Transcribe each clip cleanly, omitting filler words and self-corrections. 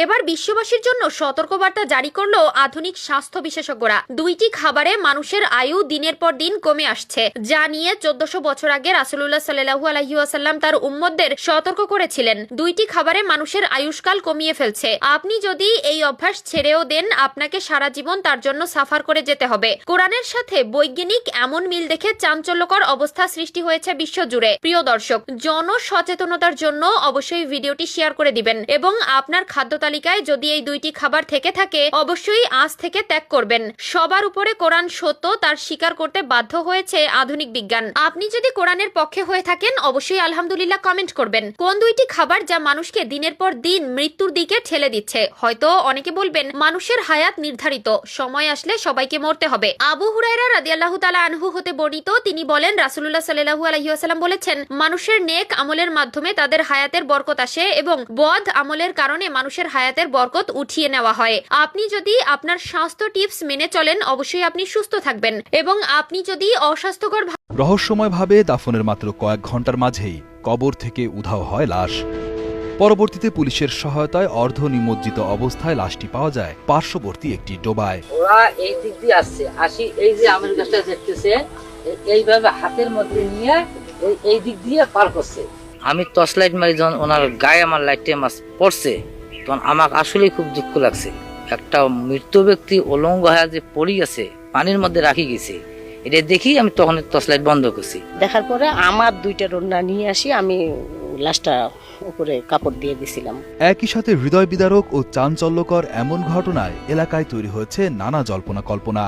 এবার বিশ্ববাসীর জন্য সতর্কবার্তা জারি করলো আধুনিক স্বাস্থ্য বিশেষজ্ঞরা। 2টি খাবারে মানুষের আয়ু দিনের পর দিন কমে আসছে, যা নিয়ে 1400 বছর আগে রাসূলুল্লাহ সাল্লাল্লাহু আলাইহি ওয়াসাল্লাম তার উম্মতদের সতর্ক করেছিলেন। 2টি খাবারে মানুষের আয়ুষ্কাল কমিয়ে ফেলছে। আপনি যদি এই অভ্যাস ছেড়েও দেন, আপনাকে সারা জীবন তার জন্য সাফার করে যেতে হবে। কোরআনের সাথে বৈজ্ঞানিক এমন মিল দেখে চাঞ্চল্যকর অবস্থা সৃষ্টি হয়েছে বিশ্বজুড়ে। প্রিয় দর্শক, জনসচেতনতার জন্য অবশ্যই ভিডিওটি শেয়ার করে দিবেন এবং আপনার খাদ্য তালিকায় যদি এই 2টি খাবার থেকে থাকে, অবশ্যই আজ থেকে ত্যাগ করবেন। সবার উপরে কোরআন সত্য, তার স্বীকার করতে বাধ্য হয়েছে আধুনিক বিজ্ঞান। আপনি যদি কোরআনের পক্ষে হয়ে থাকেন, অবশ্যই আলহামদুলিল্লাহ কমেন্ট করবেন। কোন 2টি খাবার যা মানুষকে দিনের পর দিন মৃত্যুর দিকে ঠেলে দিচ্ছে? হয়তো অনেকে বলবেন মানুষের হায়াত নির্ধারিত, সময় আসলে সবাইকে মরতে হবে। আবু হুরায়রা রাদিয়াল্লাহু তাআলা আনহু হতে বর্ণিত, তিনি বলেন রাসূলুল্লাহ সাল্লাল্লাহু আলাইহি ওয়াসাল্লাম বলেছেন, মানুষের নেক আমলের মাধ্যমে তাদের হায়াতের বরকত আসে এবং বদ আমলের কারণে মানুষের হায়াতের বরকত উঠিয়ে নেওয়া হয়। আপনি যদি আপনার স্বাস্থ্য টিপস মেনে চলেন, অবশ্যই আপনি সুস্থ থাকবেন এবং আপনি যদি অস্বাস্থ্যকর রহস্যময়ভাবে দাফনের মাত্র কয়েক ঘন্টার মাঝেই কবর থেকে উধাও হয় লাশ। পরবর্তীতে পুলিশের সহায়তায় অর্ধ নিমজ্জিত অবস্থায় লাশটি পাওয়া যায় পার্শ্ববর্তী একটি ডোবায়। ওরা এই দিক দিয়ে আসি এই যে আমের গাছটা দেখতেছে, এইভাবে হাতের মধ্যে নিয়ে এই দিক দিয়ে পার করছে। আমি টর্চ লাইট মারি, যখন ওনার গায়ে আমার লাইটে মাছ পড়ছে, তখন আমার আসলে খুব দুঃখ লাগছে। একটা মৃত ব্যক্তি উলঙ্গ হয়ে যে পড়ে গেছে, পানির মধ্যে রাখি গেছে, এটা দেখি আমি তখন টর্চ লাইট বন্ধ করছি। দেখার পরে আমার 2টা রন্না নিয়ে আসি, আমি লাশটা উপরে কাপড় দিয়ে দিছিলাম। একই সাথে হৃদয় বিদারক ও চাঞ্চল্যকর এমন ঘটনায় এলাকায় তৈরি হয়েছে নানা জল্পনা কল্পনা।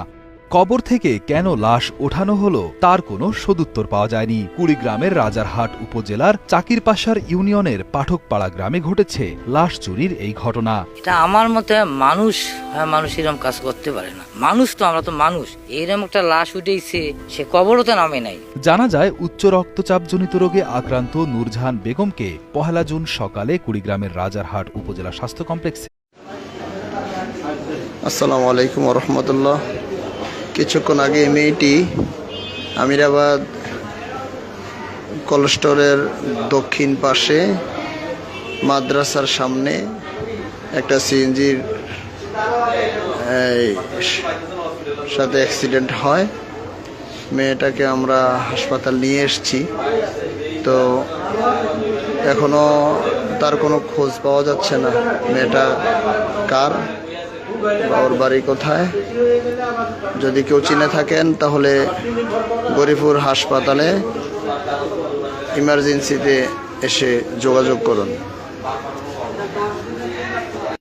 কবর থেকে কেন লাশ ওঠানো হলো তার কোনো সদুত্তর পাওয়া যায়নি। কুড়িগ্রামের রাজারহাট উপজেলার চাকিরপাশার ইউনিয়নের পাঠকপাড়া গ্রামে ঘটেছে লাশ চুরির এই ঘটনা। এটা আমার মতে মানুষ এরকম কাজ করতে পারে না। মানুষ তো, আমরা তো মানুষ। এইরকম একটা লাশ উঠেছে, সে কবরও তো নামে নাই। জানা যায় উচ্চ রক্তচাপজনিত রোগে আক্রান্ত নূরজাহান বেগমকে 1 জুন সকালে কুড়িগ্রামের রাজারহাট উপজেলা স্বাস্থ্য কমপ্লেক্সে। আসসালামু আলাইকুম ওয়া রাহমাতুল্লাহ। কিছুক্ষণ আগে মেয়েটি আমিরাবাদ কলস্টোরের দক্ষিণ পাশে মাদ্রাসার সামনে একটা সিএনজির সাথে অ্যাক্সিডেন্ট হয়। মেয়েটাকে আমরা হাসপাতাল নিয়ে এসেছি, তো এখনো তার কোনো খোঁজ পাওয়া যাচ্ছে না। মেয়েটা কার বা ওর বাড়ি কোথায়, যদি কেউ চিনে থাকেন তাহলে গরিপুর হাসপাতালে ইমার্জেন্সিতে এসে যোগাযোগ করুন।